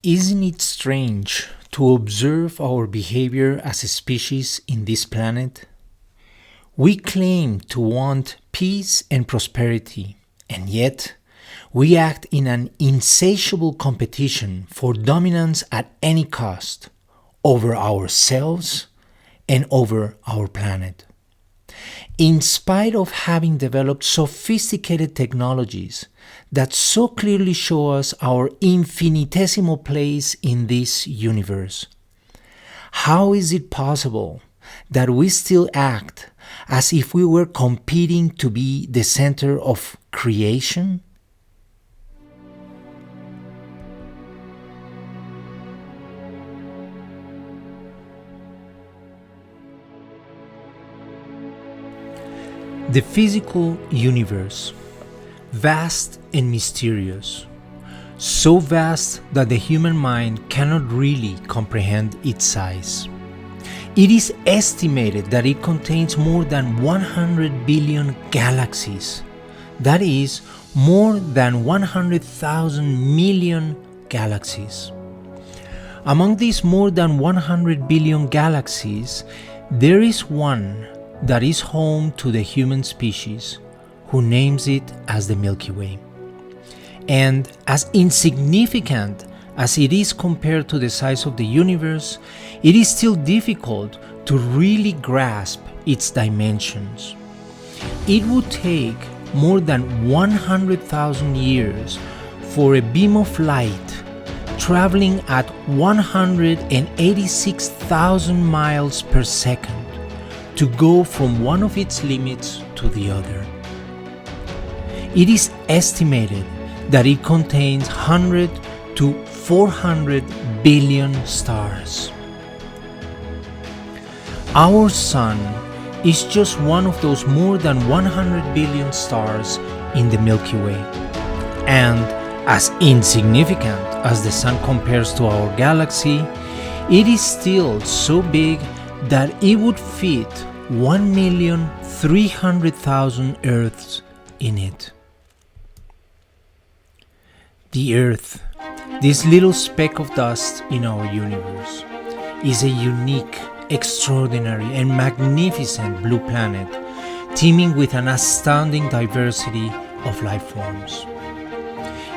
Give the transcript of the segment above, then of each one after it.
Isn't it strange to observe our behavior as a species in this planet? We claim to want peace and prosperity, and yet we act in an insatiable competition for dominance at any cost over ourselves and over our planet. In spite of having developed sophisticated technologies that so clearly show us our infinitesimal place in this universe, how is it possible that we still act as if we were competing to be the center of creation? The physical universe, vast and mysterious, so vast that the human mind cannot really comprehend its size. It is estimated that it contains more than 100 billion galaxies, that is, more than 100,000 million galaxies. Among these more than 100 billion galaxies, there is one that is home to the human species, who names it as the Milky Way. And as insignificant as it is compared to the size of the universe, it is still difficult to really grasp its dimensions. It would take more than 100,000 years for a beam of light traveling at 186,000 miles per second to go from one of its limits to the other. It is estimated that it contains 100 to 400 billion stars. Our Sun is just one of those more than 100 billion stars in the Milky Way. And as insignificant as the Sun compares to our galaxy, it is still so big that it would fit 1,300,000 Earths in it. The Earth, this little speck of dust in our universe, is a unique, extraordinary, and magnificent blue planet teeming with an astounding diversity of life forms.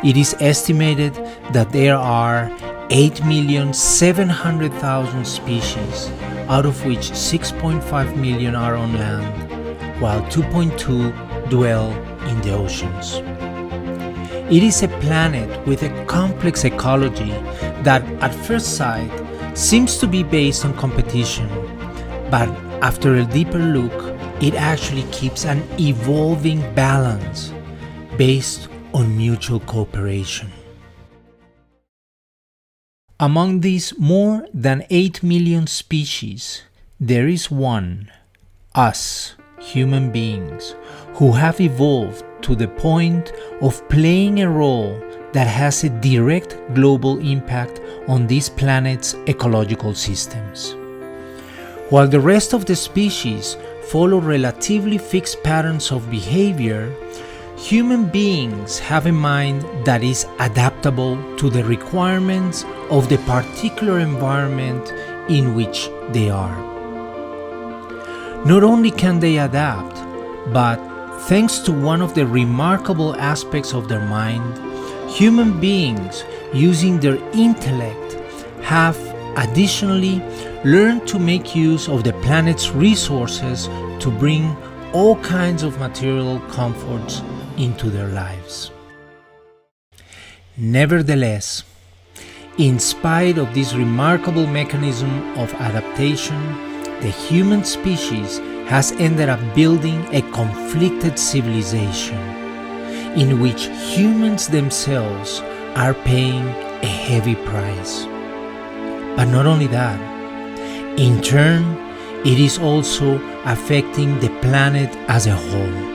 It is estimated that there are 8,700,000 species, out of which 6.5 million are on land, while 2.2 dwell in the oceans. It is a planet with a complex ecology that at first sight seems to be based on competition, but after a deeper look, it actually keeps an evolving balance based on mutual cooperation. Among these more than 8 million species, there is one, us, human beings, who have evolved to the point of playing a role that has a direct global impact on this planet's ecological systems. While the rest of the species follow relatively fixed patterns of behavior, human beings have a mind that is adaptable to the requirements of the particular environment in which they are. Not only can they adapt, but thanks to one of the remarkable aspects of their mind, human beings, using their intellect, have additionally learned to make use of the planet's resources to bring all kinds of material comforts into their lives. Nevertheless, in spite of this remarkable mechanism of adaptation, the human species has ended up building a conflicted civilization in which humans themselves are paying a heavy price. But not only that, in turn, it is also affecting the planet as a whole.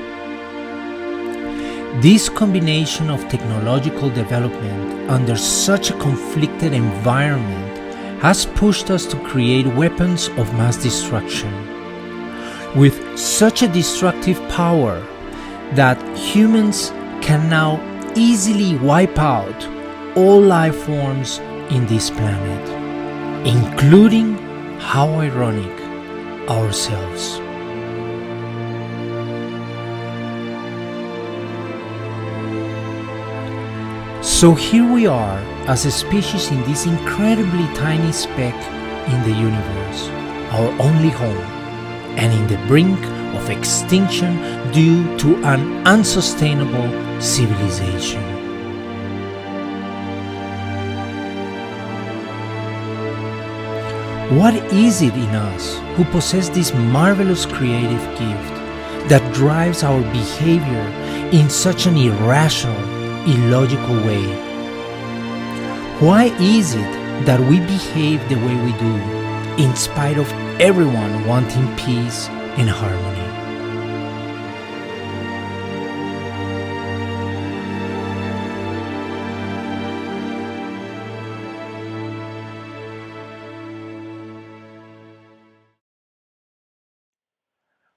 This combination of technological development under such a conflicted environment has pushed us to create weapons of mass destruction with such a destructive power that humans can now easily wipe out all life forms in this planet, including, how ironic, ourselves. So here we are as a species in this incredibly tiny speck in the universe, our only home, and in the brink of extinction due to an unsustainable civilization. What is it in us who possess this marvelous creative gift that drives our behavior in such an irrational, illogical way? Why is it that we behave the way we do, in spite of everyone wanting peace and harmony?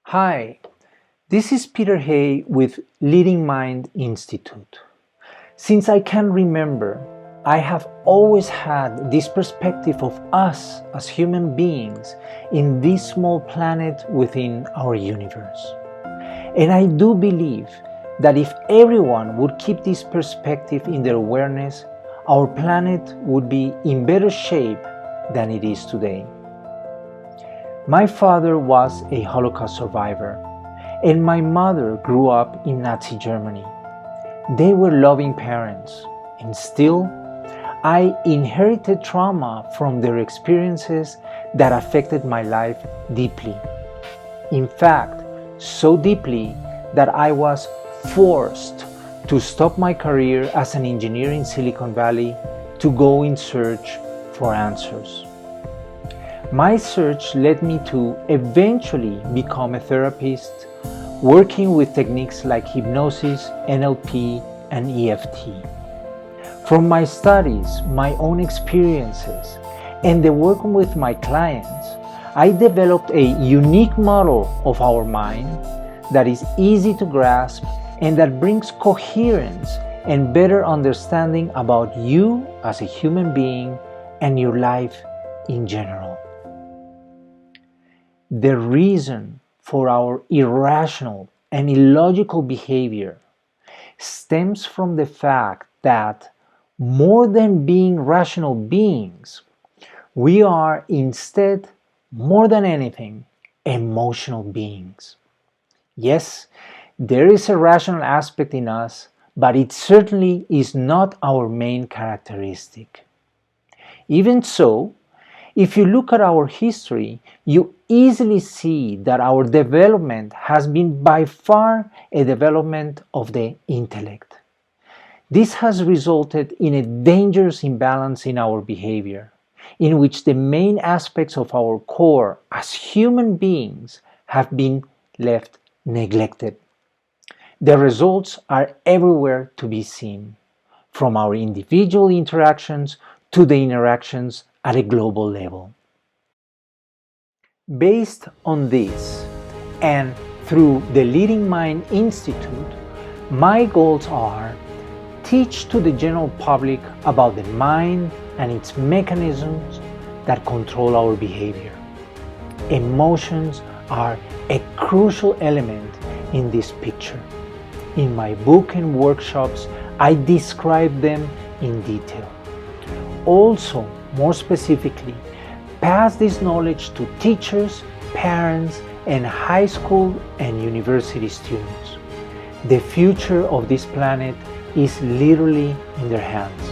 Hi, this is Peter Hay with Leading Mind Institute. Since I can remember, I have always had this perspective of us as human beings in this small planet within our universe. And I do believe that if everyone would keep this perspective in their awareness, our planet would be in better shape than it is today. My father was a Holocaust survivor, and my mother grew up in Nazi Germany. They were loving parents, and still, I inherited trauma from their experiences that affected my life deeply. In fact, so deeply that I was forced to stop my career as an engineer in Silicon Valley to go in search for answers. My search led me to eventually become a therapist, working with techniques like hypnosis, NLP, and EFT. From my studies, my own experiences, and the work with my clients, I developed a unique model of our mind that is easy to grasp and that brings coherence and better understanding about you as a human being and your life in general. The reason for our irrational and illogical behavior stems from the fact that more than being rational beings, we are instead, more than anything, emotional beings. Yes, there is a rational aspect in us, but it certainly is not our main characteristic. Even so, if you look at our history, you easily see that our development has been by far a development of the intellect. This has resulted in a dangerous imbalance in our behavior, in which the main aspects of our core as human beings have been left neglected. The results are everywhere to be seen, from our individual interactions to the interactions at a global level. Based on this, and through the Leading Mind Institute, my goals are: teach to the general public about the mind and its mechanisms that control our behavior. Emotions are a crucial element in this picture. In my book and workshops, I describe them in detail. Also, more specifically, pass this knowledge to teachers, parents, and high school and university students. The future of this planet is literally in their hands.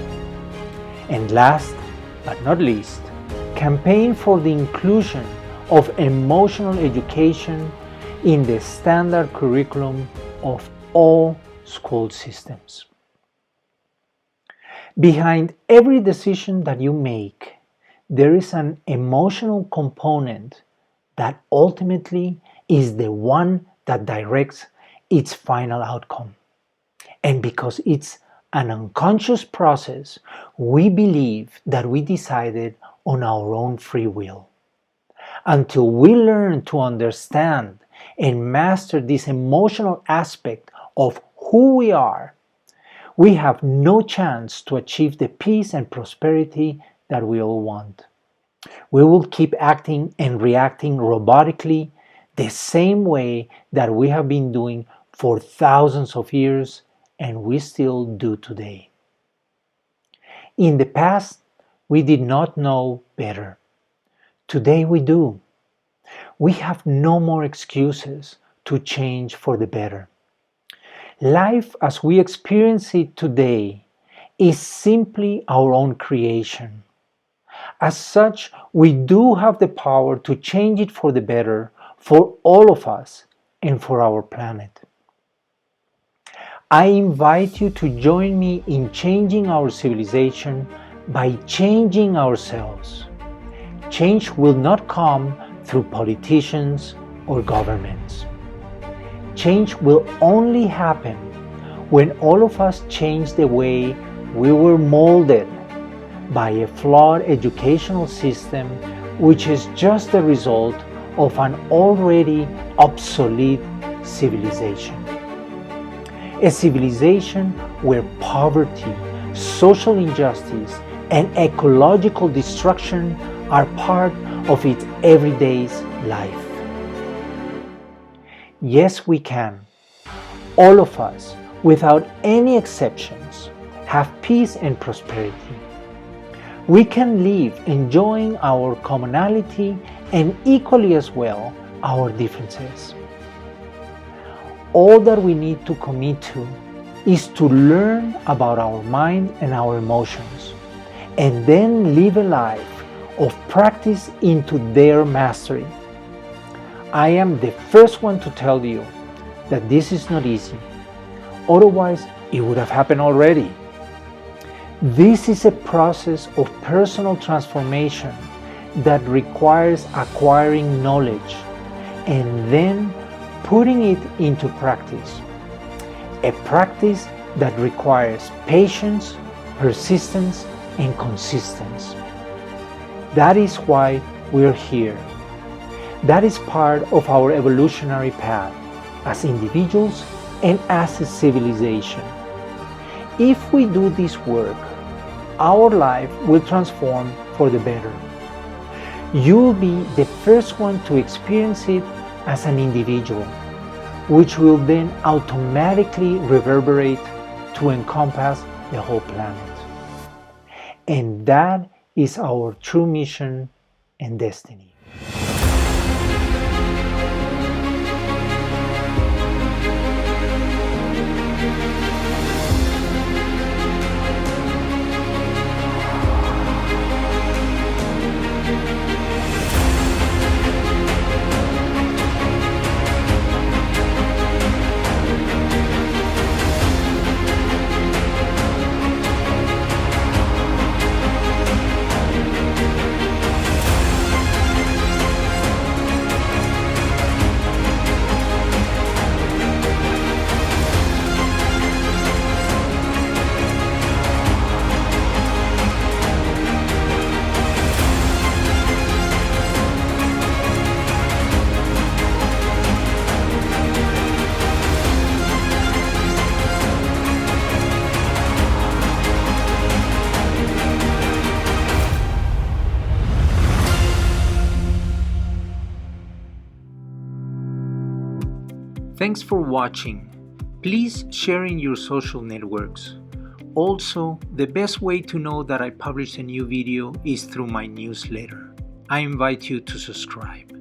And last but not least, campaign for the inclusion of emotional education in the standard curriculum of all school systems. Behind every decision that you make, there is an emotional component that ultimately is the one that directs its final outcome. And because it's an unconscious process, we believe that we decided on our own free will. Until we learn to understand and master this emotional aspect of who we are, we have no chance to achieve the peace and prosperity that we all want. We will keep acting and reacting robotically the same way that we have been doing for thousands of years, and we still do today. In the past, we did not know better. Today we do. We have no more excuses to change for the better. Life as we experience it today is simply our own creation. As such, we do have the power to change it for the better for all of us and for our planet. I invite you to join me in changing our civilization by changing ourselves. Change will not come through politicians or governments. Change will only happen when all of us change the way we were molded by a flawed educational system, which is just the result of an already obsolete civilization. A civilization where poverty, social injustice, and ecological destruction are part of its everyday life. Yes, we can. All of us, without any exceptions, have peace and prosperity. We can live enjoying our commonality and equally as well our differences. All that we need to commit to is to learn about our mind and our emotions, and then live a life of practice into their mastery. I am the first one to tell you that this is not easy. Otherwise, it would have happened already. This is a process of personal transformation that requires acquiring knowledge and then putting it into practice. A practice that requires patience, persistence, and consistency. That is why we're here. That is part of our evolutionary path as individuals and as a civilization. If we do this work, our life will transform for the better. You'll be the first one to experience it as an individual, which will then automatically reverberate to encompass the whole planet. And that is our true mission and destiny. Thanks for watching. Please share in your social networks. Also, the best way to know that I published a new video is through my newsletter. I invite you to subscribe.